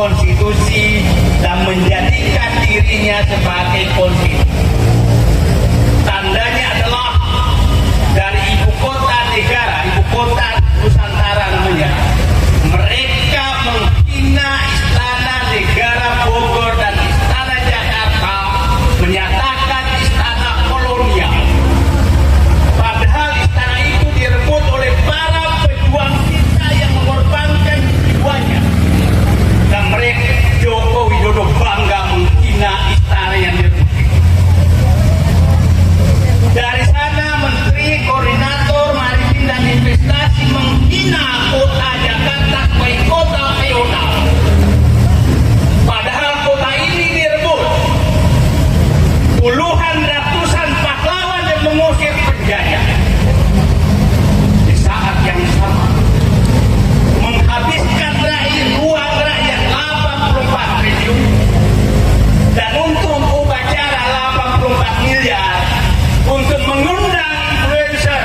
konstitusi dan menjadikan dirinya sebagai konstitusi. Tandanya adalah dari ibu kota negara, ibu kota Nusantara namanya, mereka menghina istana negara Bogor dan istana Jakarta, menyatakan istana kolonial. Padahal istana itu direbut oleh para pejuang kita yang mengorbankan jiwanya. Dan mereka, Joko Widodo, bangga menghina istana yang direbut. Dari sana Menteri Koordinator Maritim dan Investasi menghina kota Jakarta sebagai kota feodal. Padahal kota ini direbut. Puluhan ratusan pahlawan yang mengusir penjajah. Di saat yang sama menghabiskan uang rakyat 84 triliun dan untuk upacara 84 miliar untuk mengundang influencer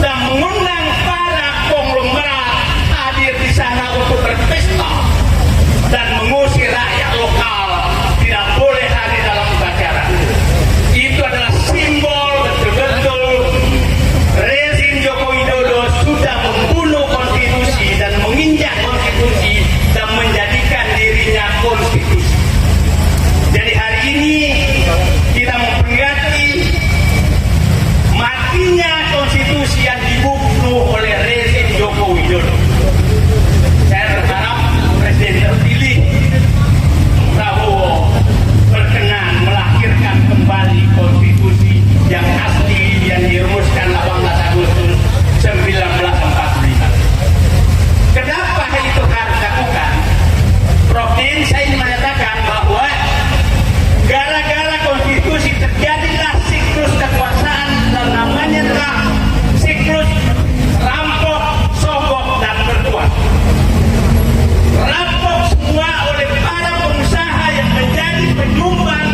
dan mengundang para konglomerat hadir di sana untuk berpesta dan mengusir rakyat lokal tidak boleh hadir dalam upacara. Itu adalah simbol betul-betul rezim Joko Widodo sudah membunuh konstitusi dan menginjak konstitusi dan menjadikan dirinya konstitusi. Jadi hari ini kita memperingati matinya konstitusi yang dibunuh oleh rezim Joko Widodo. Saya berharap Presiden terpilih Prabowo berkenan melahirkan kembali konstitusi yang asli yang dirumuskan 18 Agustus 1945. Kenapa itu harus dilakukan? Prof. Din, saya ingin menyatakan bahwa gara-gara konstitusi terjadilah siklus kekuasaan dan namanya adalah siklus rampok, sogok, dan berkuat. Rampok semua oleh para pengusaha yang menjadi penyumbang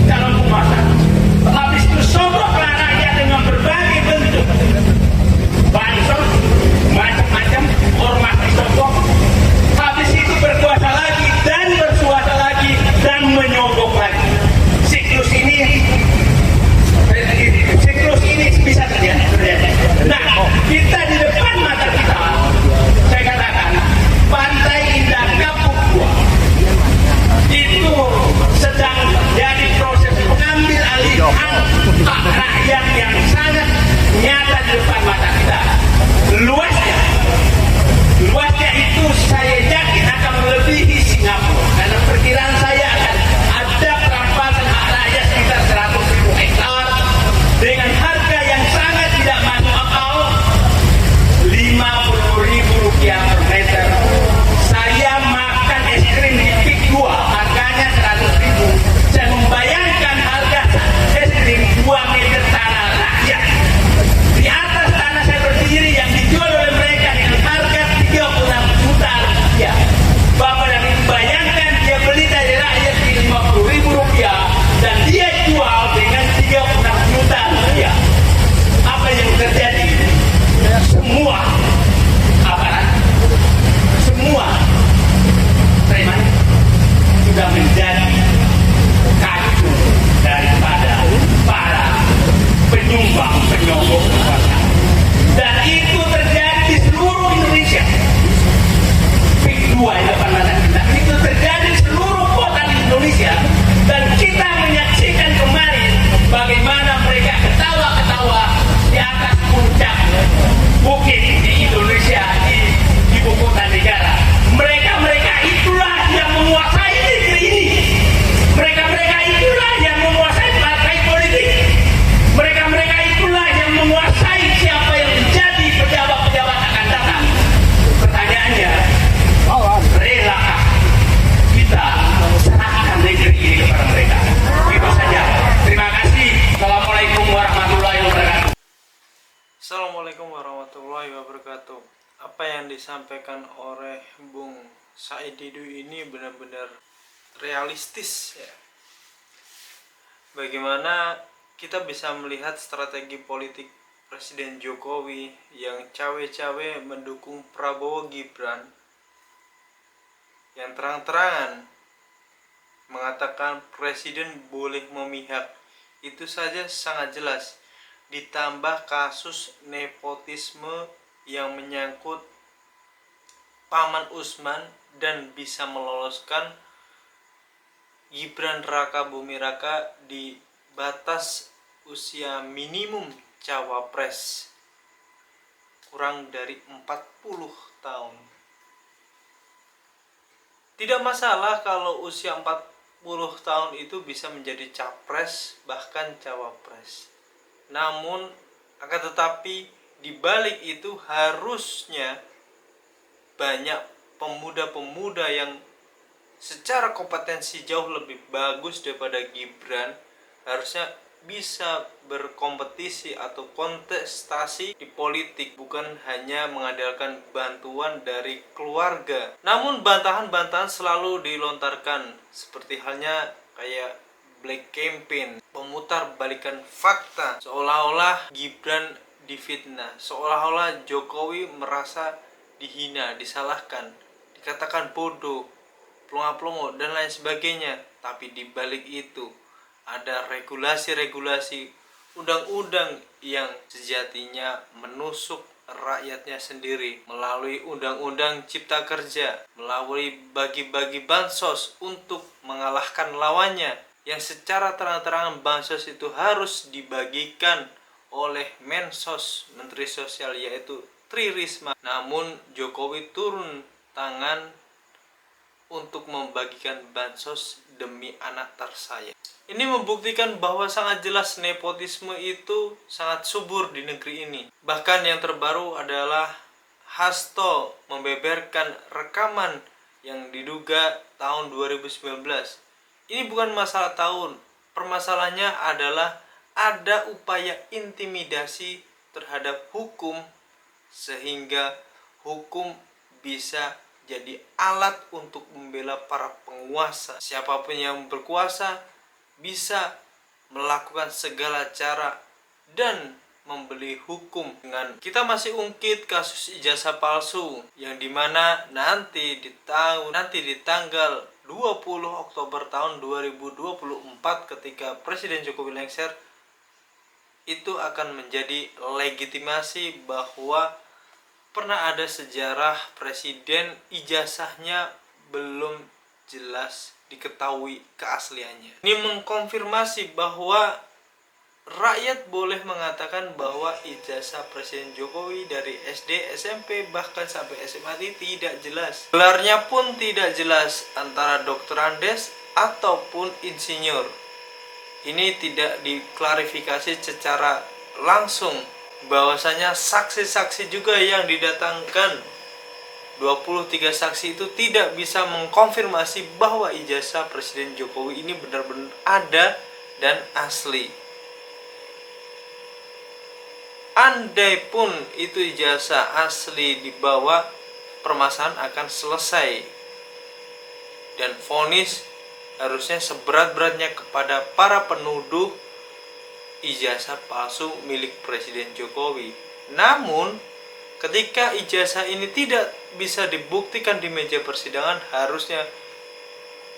dalam kekuasaan. Habis itu sogoklah rakyat dengan berbagai bentuk bansos, macam-macam ormas disogok. Habis itu berkuasa lagi dan bersuara lagi dan menyogok lagi. Siklus ini bisa terjadi. Nah, kita di depan mata kita, saya katakan, Pantai Indah Kapuk 2 itu sedang jadi proses pengambil alihan hak rakyat yang sangat nyata di depan mata kita. Luasnya itu saya yakin akan melebihi Singapura, karena perkiraan saya akan ada perampasan hak rakyat sekitar 100.000 hektar dengan harga yang sangat tidak masuk akal, Rp50.000 per meter. Saya makan es krim di Pik 2 harganya 100.000. Saya membayangkan harga es krim 2 meter tanah rakyat. Di atas tanah saya berdiri yang dijual oleh mereka dengan harga 36 juta rupiah. Bapak dan Ibu bayangkan dia beli dari rakyat di Rp50.000 dan dia jual dengan 36 juta rupiah. Apa yang terjadi? Semua aparat, semua preman sudah menjadi kacung daripada para penyumbang penyogok kekuasaan. Dan itu terjadi di seluruh Indonesia. Pik 2 di depan mata kita. Itu terjadi di seluruh kota di Indonesia. Dan kita menyaksikan kemarin bagaimana mereka ketawa-ketawa di atas puncak bukit di Indonesia, di ibu kota negara. Mereka itulah yang menguasai negeri ini. Mereka itulah yang menguasai partai politik. Mereka itulah yang menguasai siapa yang menjadi pejabat-pejabat akan datang. Pertanyaannya, relakah kita serahkan negeri ini kepada mereka? Itu saja. Terima kasih. Assalamualaikum warahmatullahi wabarakatuh. Assalamualaikum warahmatullahi wabarakatuh. Apa yang disampaikan oleh Bung Said Didu ini benar-benar realistis ya. Bagaimana kita bisa melihat strategi politik Presiden Jokowi yang cawe-cawe mendukung Prabowo Gibran yang terang-terangan mengatakan presiden boleh memihak. Itu saja sangat jelas. Ditambah kasus nepotisme yang menyangkut Paman Usman dan bisa meloloskan Gibran Raka Buming Raka di batas usia minimum cawapres kurang dari 40 tahun. Tidak masalah kalau usia 40 tahun itu bisa menjadi capres bahkan cawapres. Namun akan tetapi di balik itu harusnya banyak pemuda-pemuda yang secara kompetensi jauh lebih bagus daripada Gibran harusnya bisa berkompetisi atau kontestasi di politik, bukan hanya mengandalkan bantuan dari keluarga. Namun bantahan-bantahan selalu dilontarkan, seperti halnya kayak black campaign, pemutar balikan fakta, seolah-olah Gibran difitnah, seolah-olah Jokowi merasa dihina, disalahkan, dikatakan bodoh, pelongo-pelongo dan lain sebagainya. Tapi di balik itu ada regulasi-regulasi, undang-undang yang sejatinya menusuk rakyatnya sendiri melalui undang-undang cipta kerja, melalui bagi-bagi bansos untuk mengalahkan lawannya, yang secara terang-terangan bansos itu harus dibagikan oleh Mensos, Menteri Sosial, yaitu Tri Risma. Namun Jokowi turun tangan untuk membagikan bansos demi anak tersayang. Ini membuktikan bahwa sangat jelas nepotisme itu sangat subur di negeri ini. Bahkan yang terbaru adalah Hasto membeberkan rekaman yang diduga tahun 2019. Ini bukan masalah tahun. Permasalahannya adalah ada upaya intimidasi terhadap hukum sehingga hukum bisa jadi alat untuk membela para penguasa. Siapapun yang berkuasa bisa melakukan segala cara dan membeli hukum. Dengan kita masih ungkit kasus ijazah palsu yang dimana nanti di tanggal 20 Oktober tahun 2024 ketika Presiden Jokowi lengser, itu akan menjadi legitimasi bahwa pernah ada sejarah presiden ijazahnya belum jelas diketahui keasliannya. Ini mengkonfirmasi bahwa rakyat boleh mengatakan bahwa ijazah Presiden Jokowi dari SD, SMP, bahkan sampai SMA tidak jelas. Gelarnya pun tidak jelas antara dokter Andes ataupun insinyur. Ini tidak diklarifikasi secara langsung. Bahwasanya saksi-saksi juga yang didatangkan 23 saksi itu tidak bisa mengkonfirmasi bahwa ijazah Presiden Jokowi ini benar-benar ada dan asli. Andai pun itu ijazah asli dibawa, permasalahan akan selesai dan vonis harusnya seberat-beratnya kepada para penuduh ijazah palsu milik Presiden Jokowi. Namun ketika ijazah ini tidak bisa dibuktikan di meja persidangan, harusnya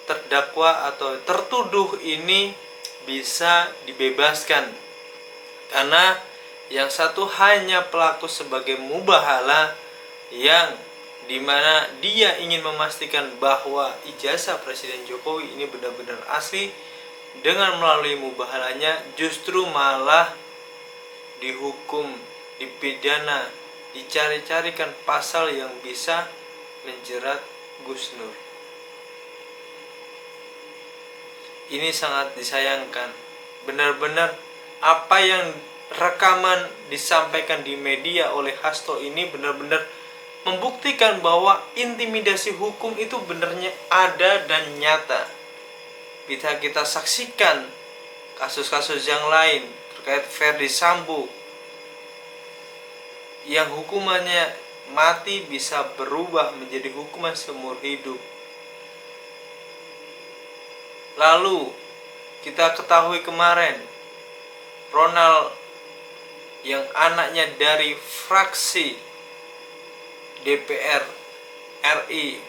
terdakwa atau tertuduh ini bisa dibebaskan, karena yang satu hanya pelaku sebagai mubahalah, yang dimana dia ingin memastikan bahwa ijazah Presiden Jokowi ini benar-benar asli. Dengan melalui mubahalanya justru malah dihukum, dipidana, dicari-carikan pasal yang bisa menjerat Gus Nur. Ini sangat disayangkan. Benar-benar apa yang rekaman disampaikan di media oleh Hasto ini benar-benar membuktikan bahwa intimidasi hukum itu benarnya ada dan nyata. Bisa kita saksikan kasus-kasus yang lain terkait Ferdi Sambo yang hukumannya mati bisa berubah menjadi hukuman seumur hidup. Lalu kita ketahui kemarin Ronald yang anaknya dari fraksi DPR RI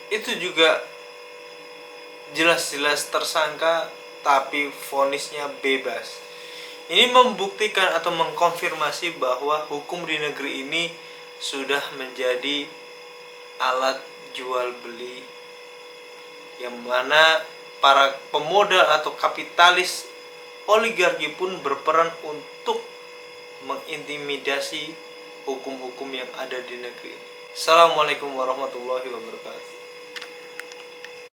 itu juga jelas-jelas tersangka tapi vonisnya bebas. Ini membuktikan atau mengkonfirmasi bahwa hukum di negeri ini sudah menjadi alat jual beli, yang mana para pemodal atau kapitalis oligarki pun berperan untuk mengintimidasi hukum-hukum yang ada di negeri ini. Assalamualaikum warahmatullahi wabarakatuh.